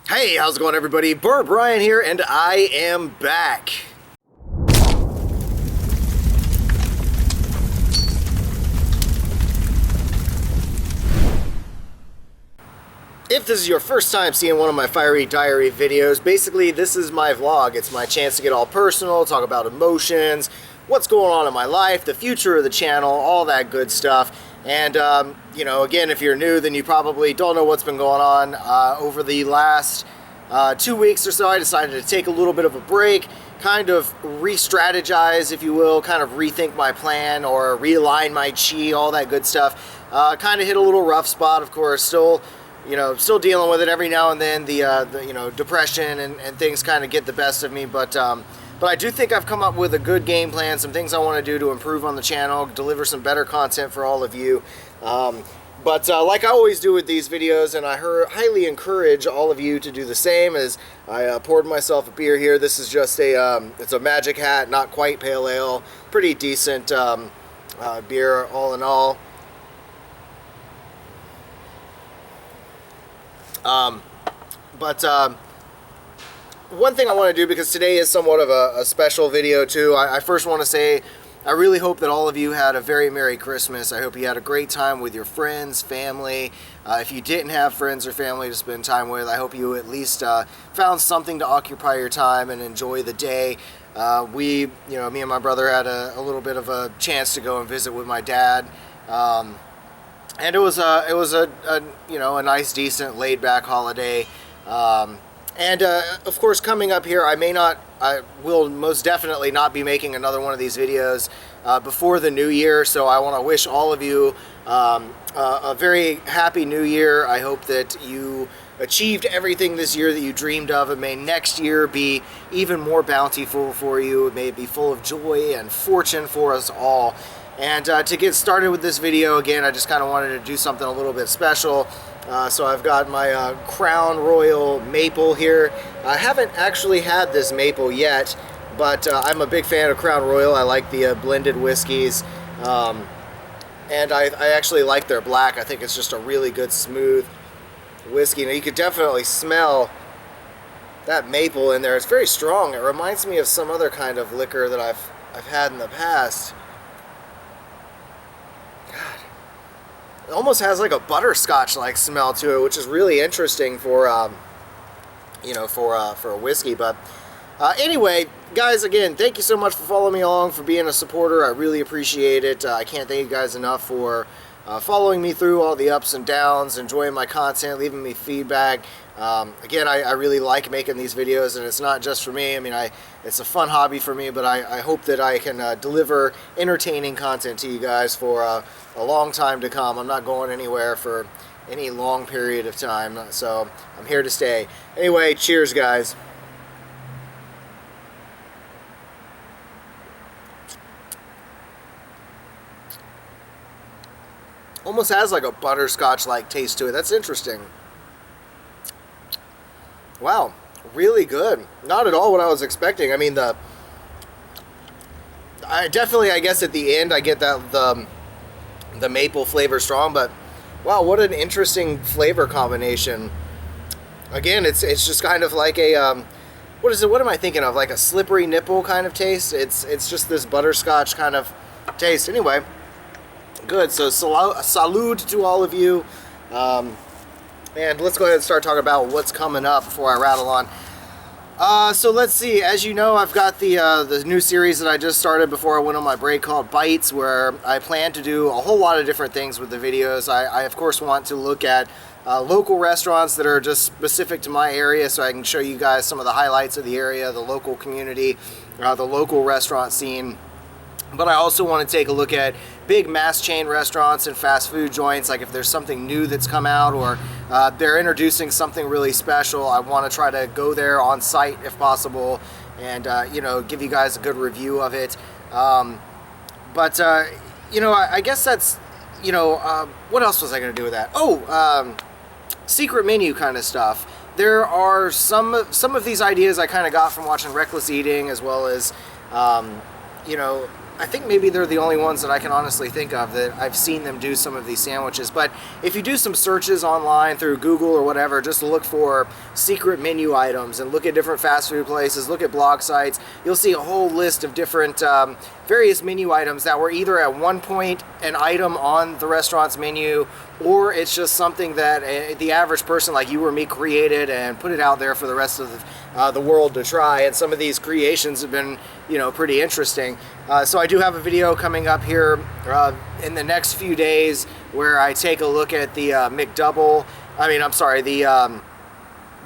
Hey, how's it going, everybody? Burr Brian here, and I am back. If this is your first time seeing one of my Fiery Diary videos, basically this is my vlog. It's my chance to get all personal, talk about emotions, what's going on in my life, the future of the channel, all that good stuff. And, you know, again, if you're new, then you probably don't know what's been going on. Over the last 2 weeks or so, I decided to take a little bit of a break, kind of re-strategize, if you will, kind of rethink my plan or realign my chi, all that good stuff. Kind of hit a little rough spot, of course, still dealing with it every now and then. The you know, depression and things kind of get the best of me, but I do think I've come up with a good game plan, some things I want to do to improve on the channel, deliver some better content for all of you. But like I always do with these videos, and I highly encourage all of you to do the same, as I poured myself a beer here. This is just it's a Magic Hat, not quite pale ale, pretty decent beer all in all. One thing I want to do, because today is somewhat of a special video too, I first want to say I really hope that all of you had a very Merry Christmas. I hope you had a great time with your friends, family. If you didn't have friends or family to spend time with, I hope you at least found something to occupy your time and enjoy the day. Me and my brother had a little bit of a chance to go and visit with my dad. And it was a nice, decent, laid-back holiday. Of course, coming up here, I will most definitely not be making another one of these videos before the new year. So I want to wish all of you a very happy new year. I hope that you achieved everything this year that you dreamed of, and may next year be even more bountiful for you. May it be full of joy and fortune for us all. And to get started with this video, again, I just kind of wanted to do something a little bit special. So I've got my Crown Royal Maple here. I haven't actually had this maple yet, but I'm a big fan of Crown Royal. I like the blended whiskeys, and I actually like their black. I think it's just a really good, smooth whiskey. Now, you could definitely smell that maple in there. It's very strong. It reminds me of some other kind of liquor that I've had in the past. It almost has like a butterscotch-like smell to it, which is really interesting for a whiskey. But anyway, guys, again, thank you so much for following me along, for being a supporter. I really appreciate it. I can't thank you guys enough for following me through all the ups and downs, enjoying my content, leaving me feedback. Again, I really like making these videos, and it's not just for me. I mean, it's a fun hobby for me, but I hope that I can deliver entertaining content to you guys for a long time to come. I'm not going anywhere for any long period of time, so I'm here to stay. Anyway, cheers, guys. Almost has like a butterscotch-like taste to it. That's interesting. Wow, really good. Not at all what I was expecting. I mean, I guess at the end I get that the maple flavor strong, but wow, what an interesting flavor combination. Again, it's just kind of like a what is it? What am I thinking of? Like a slippery nipple kind of taste. It's just this butterscotch kind of taste. Anyway, good. So salud to all of you. And let's go ahead and start talking about what's coming up before I rattle on. So let's see. As you know, I've got the new series that I just started before I went on my break called Bites, where I plan to do a whole lot of different things with the videos. I of course want to look at local restaurants that are just specific to my area, so I can show you guys some of the highlights of the area, the local community, the local restaurant scene. But I also want to take a look at big mass chain restaurants and fast food joints. Like if there's something new that's come out, or they're introducing something really special, I want to try to go there on site if possible, and give you guys a good review of it. I guess that's, what else was I going to do with that? Secret menu kind of stuff. There are some of these ideas I kind of got from watching Reckless Eating, as well as I think maybe they're the only ones that I can honestly think of that I've seen them do some of these sandwiches. But if you do some searches online through Google or whatever, just look for secret menu items and look at different fast food places, look at blog sites, you'll see a whole list of different various menu items that were either at one point an item on the restaurant's menu, or it's just something that the average person like you or me created and put it out there for the rest of the world to try. And some of these creations have been, pretty interesting. So I do have a video coming up here in the next few days where I take a look at the McDouble.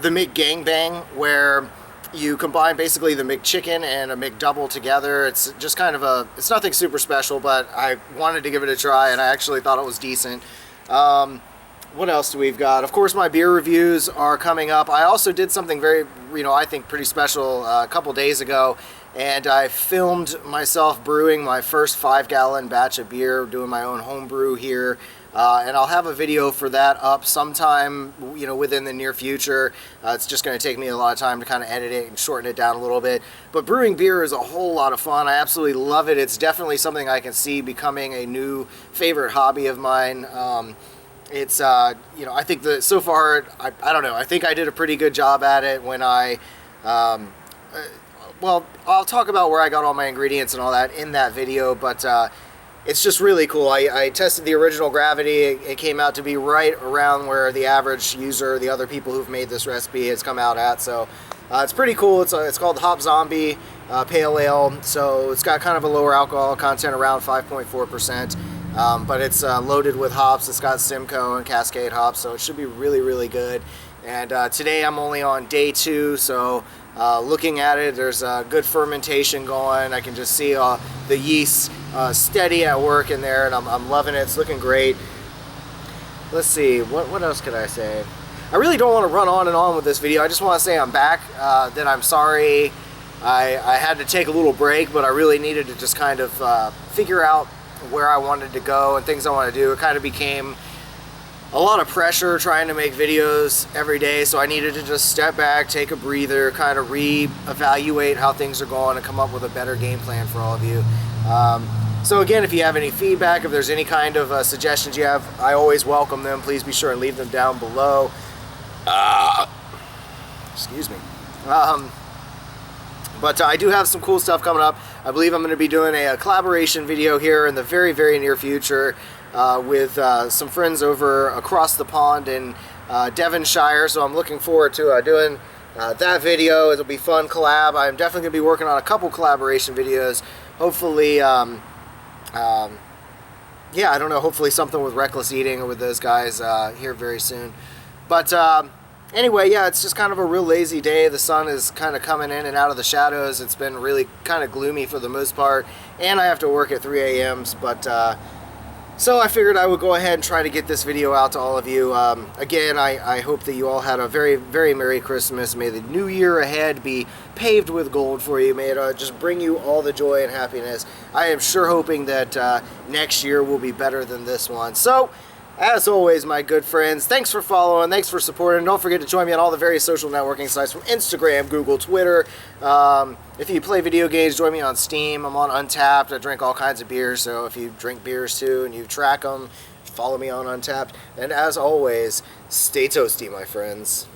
The McGangbang, where you combine basically the McChicken and a McDouble together. It's just kind of it's nothing super special, but I wanted to give it a try and I actually thought it was decent. What else do we've got? Of course, my beer reviews are coming up. I also did something very, I think pretty special a couple days ago, and I filmed myself brewing my first 5-gallon batch of beer, doing my own home brew here. And I'll have a video for that up sometime, within the near future. It's just going to take me a lot of time to kind of edit it and shorten it down a little bit. But brewing beer is a whole lot of fun. I absolutely love it. It's definitely something I can see becoming a new favorite hobby of mine. It's, I think that so far, I don't know, I think I did a pretty good job at it when well, I'll talk about where I got all my ingredients and all that in that video, but it's just really cool. I tested the original gravity. It came out to be right around where the average user, the other people who've made this recipe, has come out at. So it's pretty cool. It's called Hop Zombie Pale Ale. So it's got kind of a lower alcohol content, around 5.4%. But it's loaded with hops. It's got Simcoe and Cascade hops, so it should be really, really good. And today I'm only on day 2, so looking at it, there's good fermentation going. I can just see the yeast steady at work in there, and I'm loving it. It's looking great. Let's see, what else can I say? I really don't want to run on and on with this video. I just want to say I'm back, that I'm sorry I had to take a little break, but I really needed to just kind of figure out where I wanted to go and things I want to do. It kind of became a lot of pressure trying to make videos every day, so I needed to just step back, take a breather, kind of re-evaluate how things are going and come up with a better game plan for all of you. So again, if you have any feedback, if there's any kind of suggestions you have, I always welcome them. Please be sure and leave them down below. Excuse me. But I do have some cool stuff coming up. I believe I'm going to be doing a collaboration video here in the very, very near future with some friends over across the pond in Devonshire. So I'm looking forward to doing that video. It'll be fun collab. I'm definitely going to be working on a couple collaboration videos. Hopefully, yeah, I don't know, hopefully something with Reckless Eating or with those guys here very soon. But anyway, yeah, it's just kind of a real lazy day. The sun is kind of coming in and out of the shadows. It's been really kind of gloomy for the most part, and I have to work at 3 a.m. But so I figured I would go ahead and try to get this video out to all of you. Again, I hope that you all had a very, very Merry Christmas. May the new year ahead be paved with gold for you. May it just bring you all the joy and happiness. I am sure hoping that next year will be better than this one. So, as always, my good friends, thanks for following, thanks for supporting. Don't forget to join me on all the various social networking sites from Instagram, Google, Twitter. If you play video games, join me on Steam. I'm on Untapped. I drink all kinds of beers, so if you drink beers too and you track them, follow me on Untapped. And as always, stay toasty, my friends.